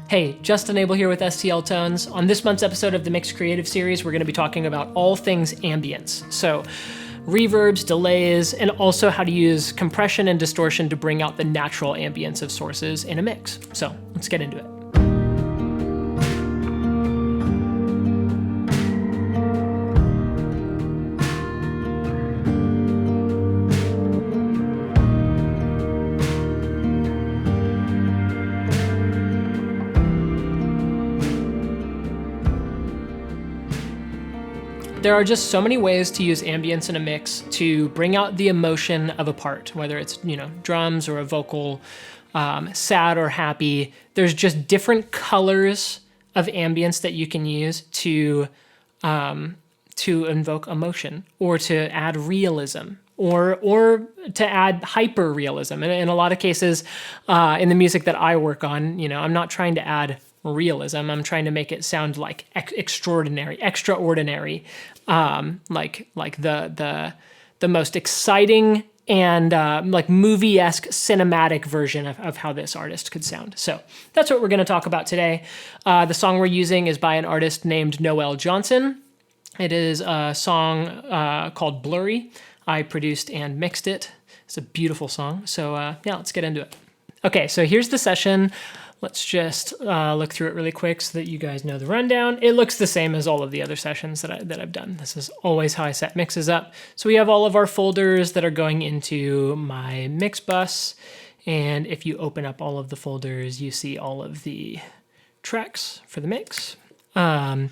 Hey, Justin Abel here with STL Tones. On this month's episode of the Mixed Creative Series, we're going to be talking about all things ambience. So, reverbs, delays, and also how to use compression and distortion to bring out the natural ambience of sources in a mix. So, let's get into it. There are just so many ways to use ambience in a mix to bring out the emotion of a part, whether it's, drums or a vocal, sad or happy. There's just different colors of ambience that you can use to invoke emotion or to add realism or to add hyper realism. And in a lot of cases, in the music that I work on, I'm not trying to add realism. I'm trying to make it sound like extraordinary, like the most exciting and like movie-esque cinematic version of how this artist could sound. So that's what we're going to talk about today. The song we're using is by an artist named Noel Johnson. It is a song called Blurry. I produced and mixed it. It's a beautiful song. So yeah, let's get into it. Okay, so here's the session. Let's just look through it really quick so that you guys know the rundown. It looks the same as all of the other sessions that I've done. This is always how I set mixes up. So we have all of our folders that are going into my mix bus. And if you open up all of the folders, you see all of the tracks for the mix. Let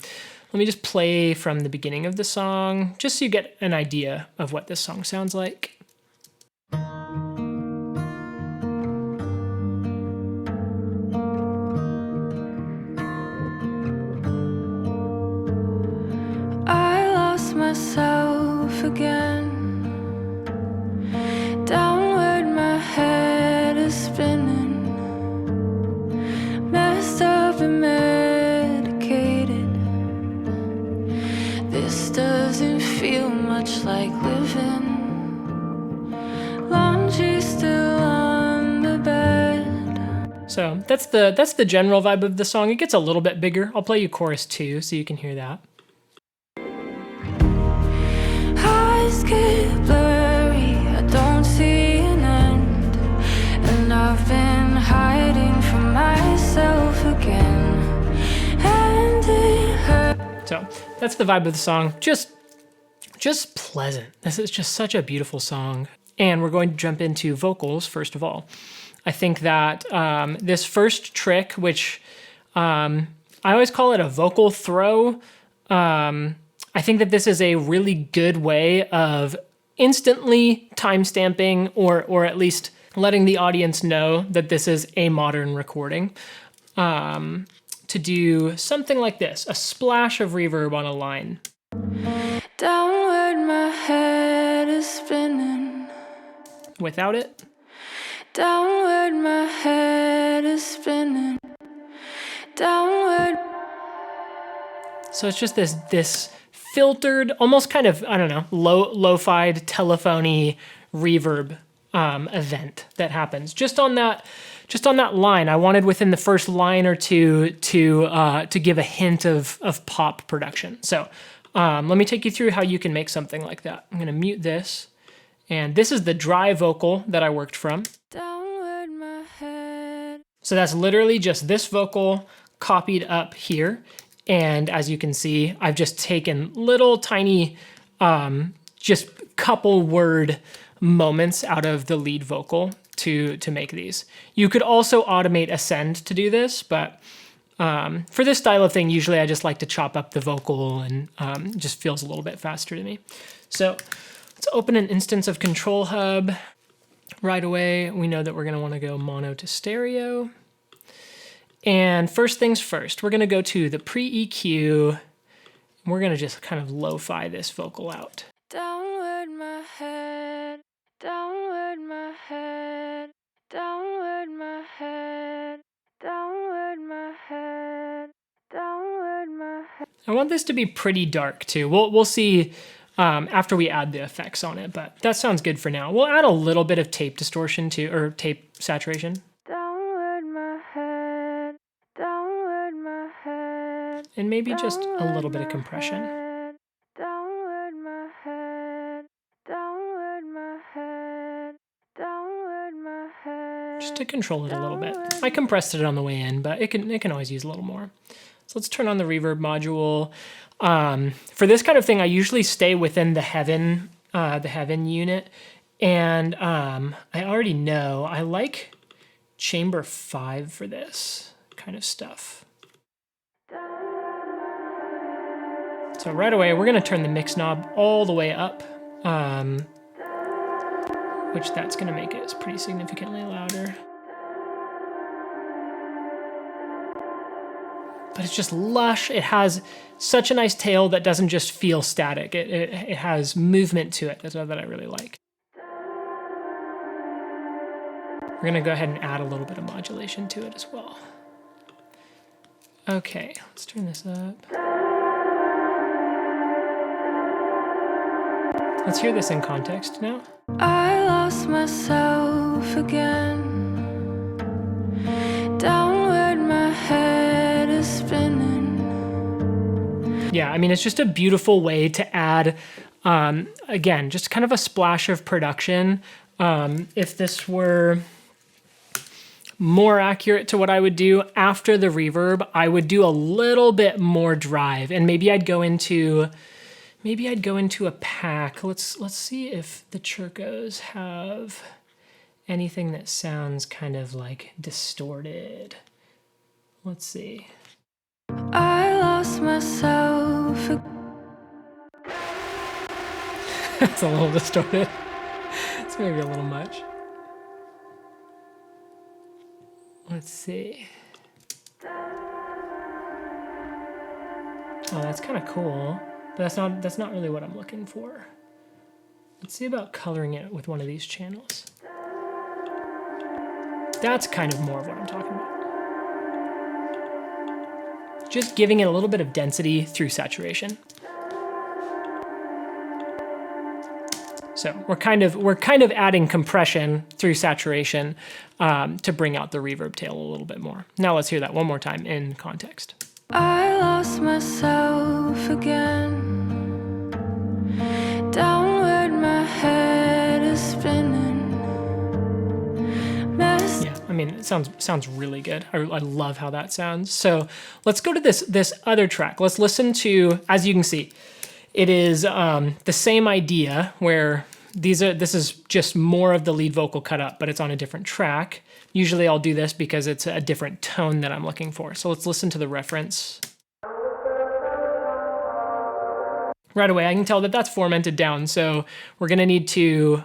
me just play from the beginning of the song, just so you get an idea of what this song sounds like. Myself again. Downward my head is spinning, messed up and medicated. This doesn't feel much like living. Laundry still on the bed. So that's the general vibe of the song. It gets a little bit bigger. I'll play you chorus 2 so you can hear that. Get blurry, I don't see an end, and I've been hiding from myself again, and it hurts. So that's the vibe of the song. Just pleasant. This is just such a beautiful song. And we're going to jump into vocals first of all. I think that this first trick, which I always call it a vocal throw, I think that this is a really good way of instantly timestamping or at least letting the audience know that this is a modern recording. To do something like this, a splash of reverb on a line. Downward my head is spinning. Without it. Downward my head is spinning. Downward. So it's just this filtered, almost kind of, I don't know, lo-fied, telephony reverb event that happens just on that line. I wanted within the first line or two to give a hint of pop production. So let me take you through how you can make something like that. I'm going to mute this, and this is the dry vocal that I worked from. Downward my head. So that's literally just this vocal copied up here. And as you can see, I've just taken little tiny, just couple word moments out of the lead vocal to make these. You could also automate ascend to do this, but for this style of thing, usually I just like to chop up the vocal and it just feels a little bit faster to me. So let's open an instance of ControlHub. Right away, we know that we're gonna wanna go mono to stereo. And first things first, we're gonna go to the pre-EQ, and we're gonna just kind of lo-fi this vocal out. Downward my head, downward my head, downward my head, downward my head, downward my head. I want this to be pretty dark too. We'll see after we add the effects on it, but that sounds good for now. We'll add a little bit of tape distortion too, or tape saturation. Downward my head, downward. and maybe just a little bit of compression. Downward my head, downward my head, downward my head. Just to control it a little bit. I compressed it on the way in, but it can always use a little more. So let's turn on the reverb module. For this kind of thing, I usually stay within the heaven unit, and I already know I like chamber 5 for this kind of stuff. So right away, we're gonna turn the mix knob all the way up, which that's gonna make it pretty significantly louder. But it's just lush. It has such a nice tail that doesn't just feel static. It has movement to it. That's what I really like. We're gonna go ahead and add a little bit of modulation to it as well. Okay, let's turn this up. Let's hear this in context now. I lost myself again. Downward my head is spinning. Yeah, I mean, it's just a beautiful way to add, again, just kind of a splash of production. If this were more accurate to what I would do after the reverb, I would do a little bit more drive, and maybe I'd go into a pack. Let's see if the Churcos have anything that sounds kind of like distorted. Let's see. I lost myself. It's a little distorted. It's maybe a little much. Let's see. Oh, that's kind of cool. But that's not really what I'm looking for. Let's see about coloring it with one of these channels. That's kind of more of what I'm talking about. Just giving it a little bit of density through saturation. So we're kind of adding compression through saturation to bring out the reverb tail a little bit more. Now let's hear that one more time in context. I lost myself again. Downward my head is spinning. Yeah, I mean, it sounds really good. I love how that sounds. So let's go to this other track. Let's listen to, as you can see, it is the same idea where this is just more of the lead vocal cut up, but it's on a different track. Usually I'll do this because it's a different tone that I'm looking for. So let's listen to the reference. Right away, I can tell that that's foremented down. So we're gonna need to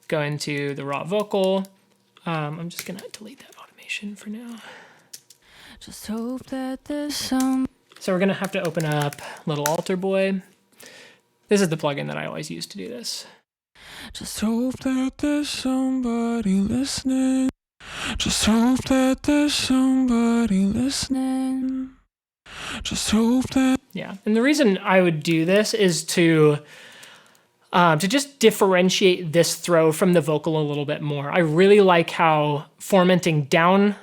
go into the raw vocal. I'm just gonna delete that automation for now. Just hope that there's some. So we're gonna have to open up Little Altar Boy. This is the plugin that I always use to do this. Just hope that there's somebody listening. Just hope that there's somebody listening. Just hope that. Yeah, and the reason I would do this is to just differentiate this throw from the vocal a little bit more. I really like how forementing down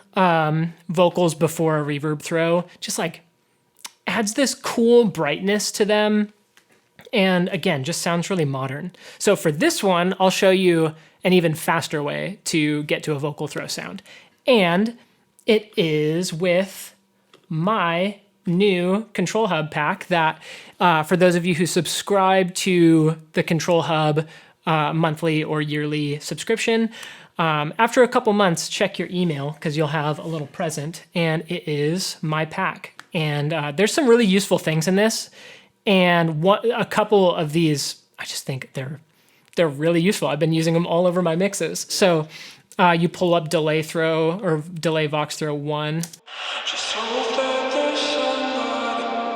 vocals before a reverb throw just like adds this cool brightness to them. And again, just sounds really modern. So for this one, I'll show you an even faster way to get to a vocal throw sound. And it is with my new ControlHub pack that, for those of you who subscribe to the ControlHub monthly or yearly subscription, after a couple months, check your email because you'll have a little present, and it is my pack. And there's some really useful things in this. And a couple of these, I just think they're really useful. I've been using them all over my mixes. So you pull up delay throw or delay Vox throw 1.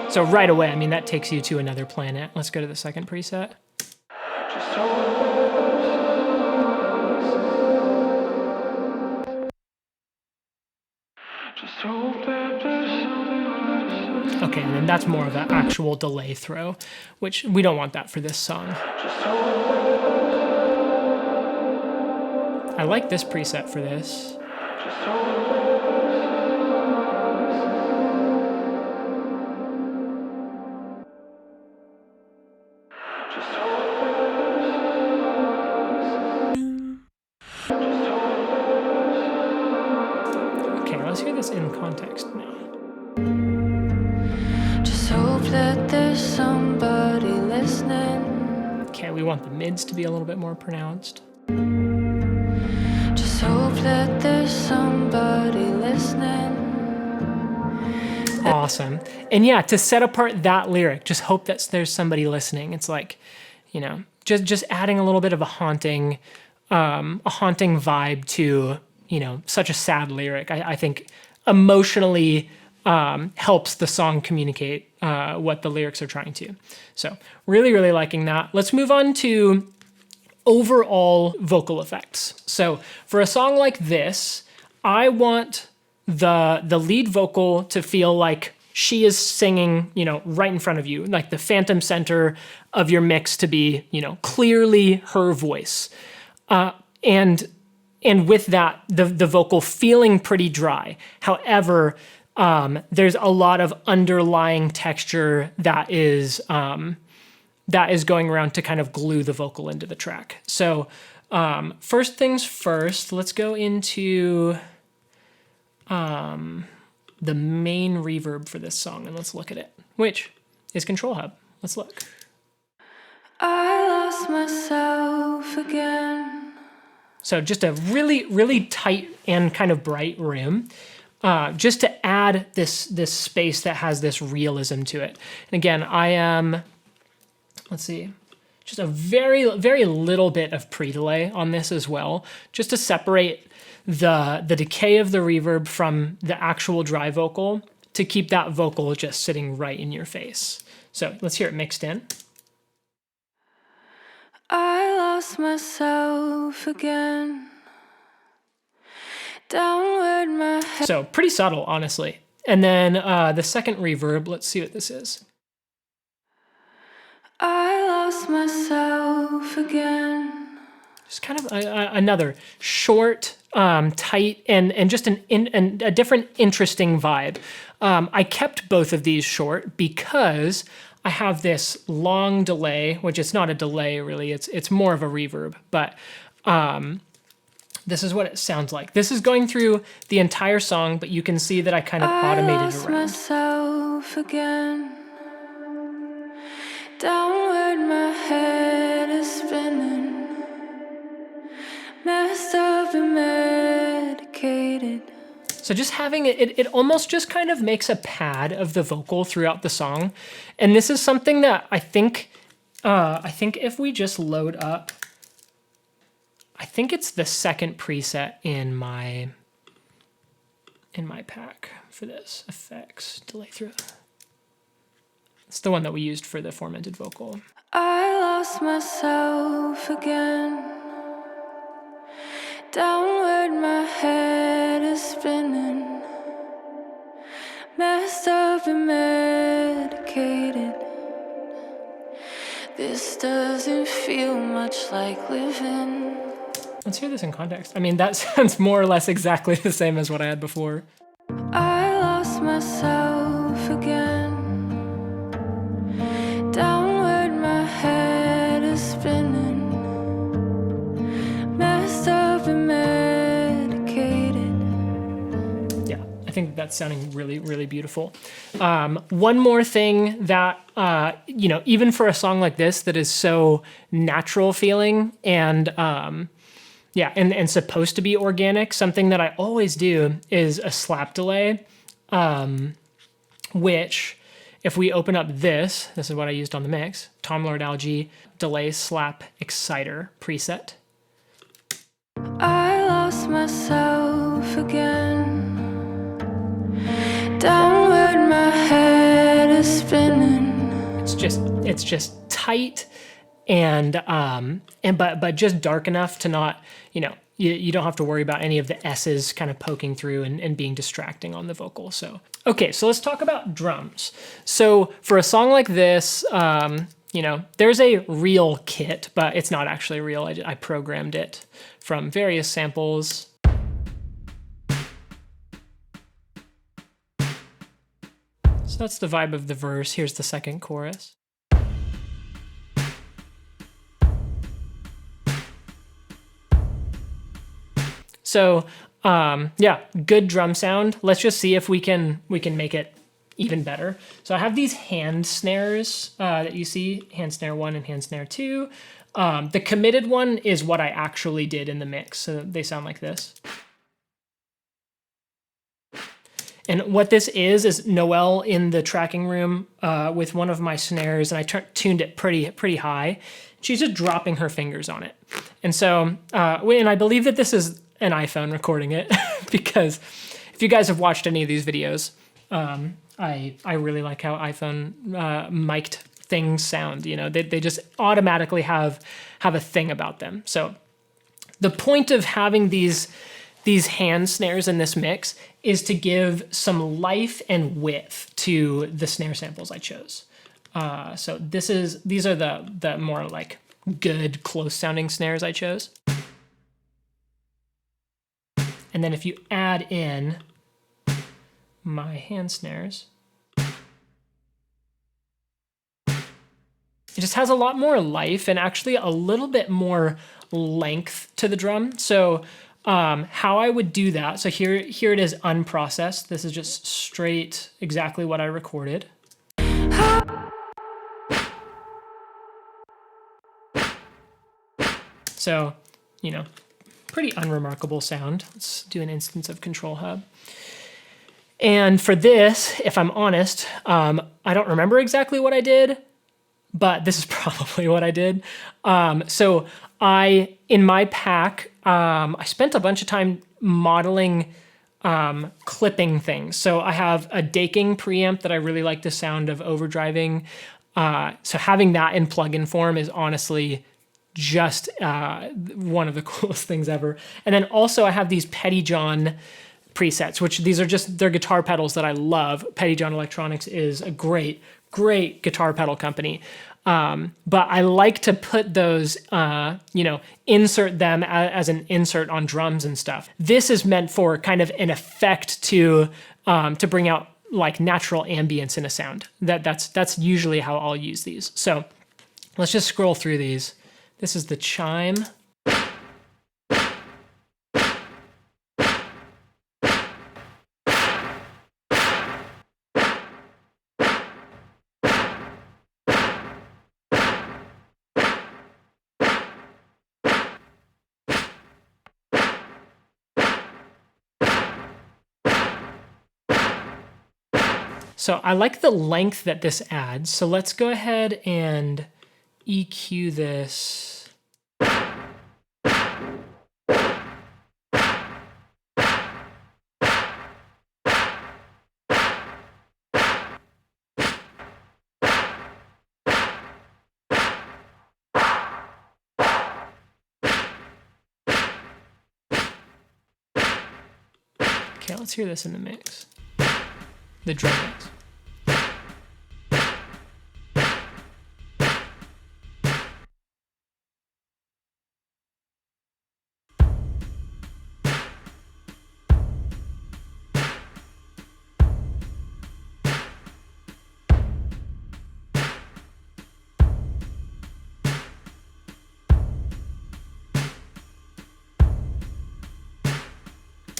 So right away, I mean, that takes you to another planet. Let's go to the second preset. Okay, and then that's more of an actual delay throw, which we don't want that for this song. I like this preset for this. context now. Just hope that there's somebody listening. Okay, we want the mids to be a little bit more pronounced. Just hope that there's somebody listening. Awesome. And yeah, to set apart that lyric, just hope that there's somebody listening. It's like, just adding a little bit of a haunting vibe to, such a sad lyric. I think emotionally helps the song communicate what the lyrics are trying to. So really, really liking that. Let's move on to overall vocal effects. So for a song like this, I want the lead vocal to feel like she is singing, right in front of you, like the phantom center of your mix to be, clearly her voice. And with that, the vocal feeling pretty dry. However, there's a lot of underlying texture that is going around to kind of glue the vocal into the track. So first things first, let's go into the main reverb for this song, and let's look at it, which is ControlHub. Let's look. I lost myself again. So just a really, really tight and kind of bright room, just to add this space that has this realism to it. And again, I am, let's see, just a very, very little bit of pre-delay on this as well, just to separate the decay of the reverb from the actual dry vocal to keep that vocal just sitting right in your face. So let's hear it mixed in. I lost myself again. Downward my head. So pretty subtle, honestly. And then the second reverb, let's see what this is. I lost myself again. Just kind of another short, tight, and just a different, interesting vibe. I kept both of these short because I have this long delay, which it's not a delay really, it's more of a reverb, but this is what it sounds like. This is going through the entire song, but you can see that I kind of automated I lost around. myself again. Downward my head is spinning. Messed up and medicated. So just having it almost just kind of makes a pad of the vocal throughout the song. And this is something that I think if we just load up, I think it's the second preset in my pack for this, effects, delay through. It's the one that we used for the foremented vocal. I lost myself again. Downward my head is spinning. Messed up and medicated. This doesn't feel much like living. Let's hear this in context. I mean, that sounds more or less exactly the same as what I had before. I lost myself again. Downward my head is spinning. Messed up and medicated. Yeah, I think that's sounding really, really beautiful. One more thing that, even for a song like this that is so natural feeling and supposed to be organic, something that I always do is a slap delay, which if we open up this is what I used on the mix, Tom Lord Algae delay slap exciter preset. I lost myself again. Downward my head is spinning. It's just tight but just dark enough to not, you don't have to worry about any of the S's kind of poking through and being distracting on the vocal. So, okay, so let's talk about drums. So for a song like this, there's a real kit, but it's not actually real. I programmed it from various samples. So that's the vibe of the verse. Here's the second chorus. So yeah, good drum sound. Let's just see if we can make it even better. So I have these hand snares that you see, hand snare 1 and hand snare 2. The committed one is what I actually did in the mix, so they sound like this. And what this is Noelle in the tracking room with one of my snares, and I tuned it pretty high. She's just dropping her fingers on it. And so, and I believe that this is an iPhone recording it, because if you guys have watched any of these videos, I really like how iPhone mic'd things sound. You know, they just automatically have a thing about them. So the point of having these hand snares in this mix is to give some life and width to the snare samples I chose. So these are the more like good close sounding snares I chose. And then if you add in my hand snares, it just has a lot more life and actually a little bit more length to the drum. So how I would do that, so here it is unprocessed. This is just straight exactly what I recorded. So, you know, pretty unremarkable sound. Let's do an instance of ControlHub. And for this, if I'm honest, I don't remember exactly what I did, but this is probably what I did. So in my pack, I spent a bunch of time modeling clipping things. So I have a Daking preamp that I really like the sound of overdriving. So having that in plugin form is honestly just one of the coolest things ever. And then also I have these Petty John presets, which these are just, they're guitar pedals that I love. Petty John Electronics is a great guitar pedal company. But I like to put those, insert them as an insert on drums and stuff. This is meant for kind of an effect to bring out like natural ambience in a sound. That's usually how I'll use these. So let's just scroll through these. This is the chime. So I like the length that this adds. So let's go ahead and EQ this. Okay, let's hear this in the mix. The drum mix.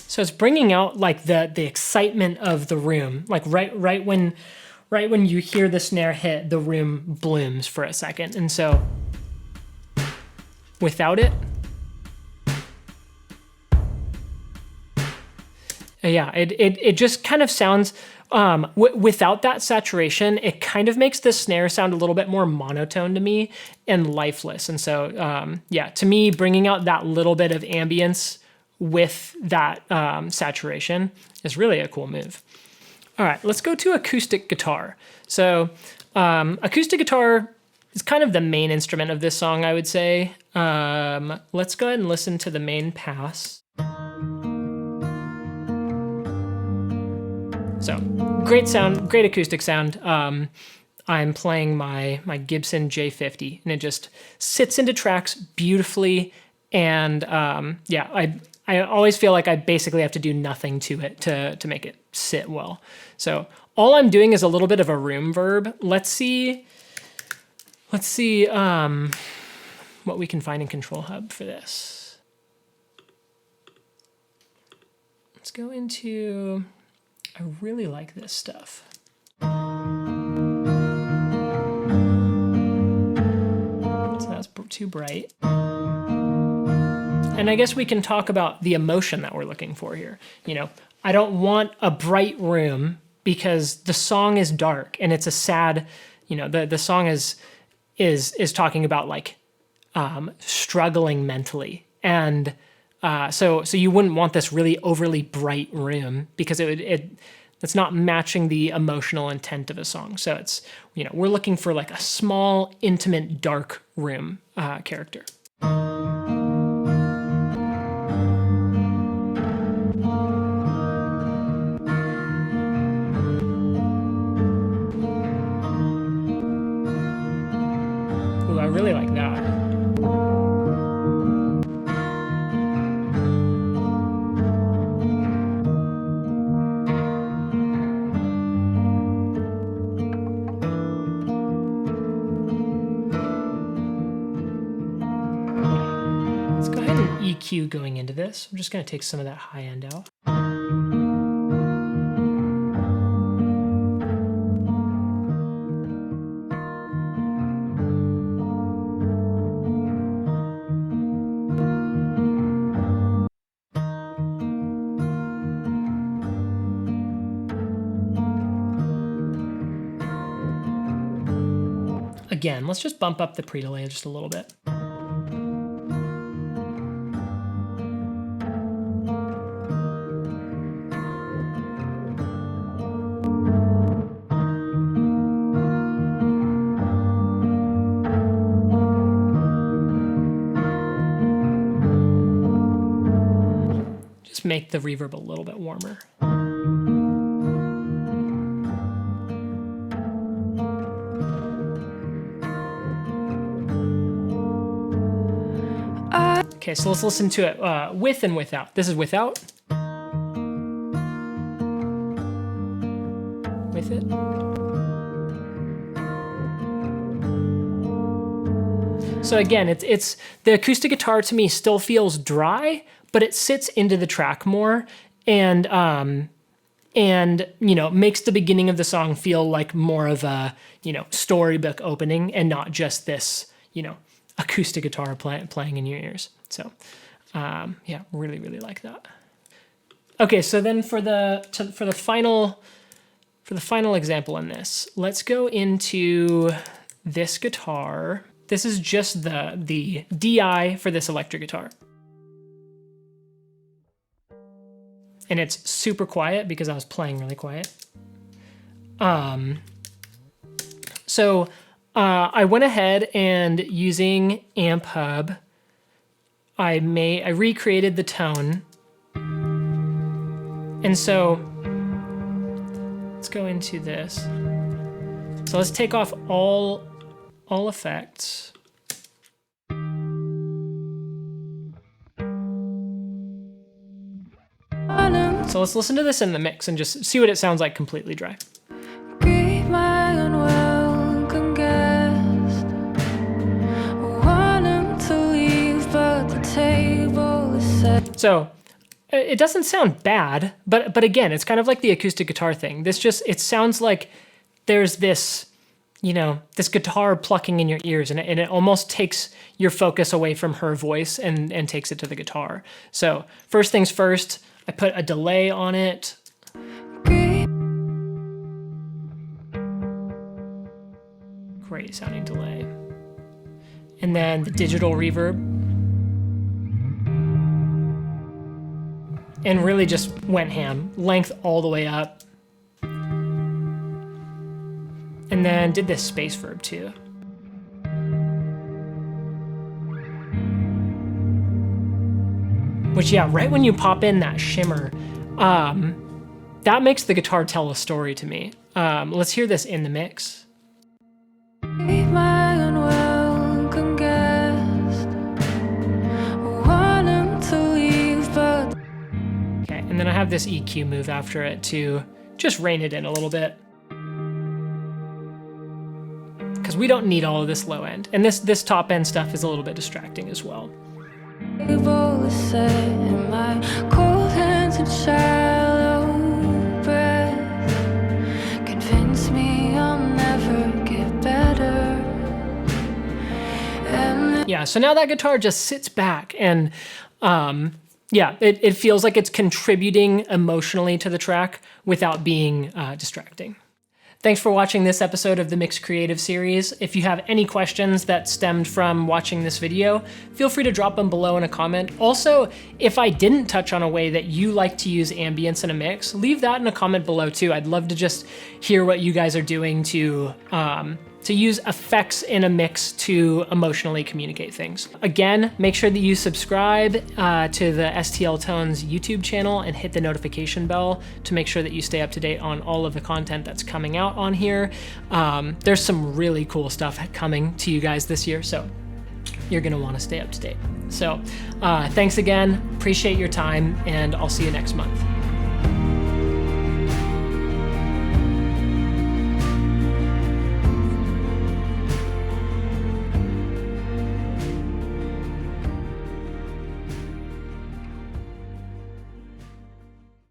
So it's bringing out like the excitement of the room. Like right when you hear the snare hit, the room blooms for a second. And so without it, yeah, it just kind of sounds, without that saturation, it kind of makes the snare sound a little bit more monotone to me and lifeless. And so, yeah, to me, bringing out that little bit of ambience with that saturation is really a cool move. All right, let's go to acoustic guitar. So acoustic guitar is kind of the main instrument of this song, I would say. Let's go ahead and listen to the main pass. So great sound, great acoustic sound. I'm playing my Gibson J50, and it just sits into tracks beautifully. And yeah, I always feel like I basically have to do nothing to it to make it sit well. So all I'm doing is a little bit of a room verb. Let's see what we can find in ControlHub for this. Let's go into, I really like this stuff. So that's too bright. And I guess we can talk about the emotion that we're looking for here. You know, I don't want a bright room because the song is dark and it's a sad, you know, the song is talking about like struggling mentally. And so you wouldn't want this really overly bright room because it's not matching the emotional intent of a song. So it's, you know, we're looking for like a small, intimate, dark room character. Ooh, I really like that. Let's go ahead and EQ going into this. I'm just going to take some of that high end out. Again, let's just bump up the pre-delay just a little bit. Just make the reverb a little bit warmer. Okay, so let's listen to it with and without. This is without. With it. So again, it's the acoustic guitar to me still feels dry, but it sits into the track more and you know, makes the beginning of the song feel like more of a, you know, storybook opening and not just this, you know, acoustic guitar playing in your ears. So, yeah, really, really like that. Okay, so then for the final example in this, let's go into this guitar. This is just the DI for this electric guitar. And it's super quiet because I was playing really quiet. So I went ahead and using AmpHub, I recreated the tone. And so let's go into this. So let's take off all effects. So let's listen to this in the mix and just see what it sounds like completely dry. So it doesn't sound bad, but again, it's kind of like the acoustic guitar thing. It sounds like there's this, you know, this guitar plucking in your ears, and it almost takes your focus away from her voice and takes it to the guitar. So first things first, I put a delay on it. Great sounding delay. And then the digital reverb. And really just went ham, length all the way up. And then did this space verb too. Which, yeah, right when you pop in that shimmer, that makes the guitar tell a story to me. Let's hear this in the mix. And then I have this EQ move after it to just rein it in a little bit. Because we don't need all of this low end. And this top end stuff is a little bit distracting as well. shallow breath convince me I'll never get better. Yeah, so now that guitar just sits back and yeah, it feels like it's contributing emotionally to the track without being distracting. Thanks for watching this episode of the Mix Creative series. If you have any questions that stemmed from watching this video, feel free to drop them below in a comment. Also, if I didn't touch on a way that you like to use ambience in a mix, leave that in a comment below too. I'd love to just hear what you guys are doing to use effects in a mix to emotionally communicate things. Again, make sure that you subscribe to the STL Tones YouTube channel and hit the notification bell to make sure that you stay up to date on all of the content that's coming out on here. There's some really cool stuff coming to you guys this year, so you're gonna wanna stay up to date. So thanks again, appreciate your time, and I'll see you next month.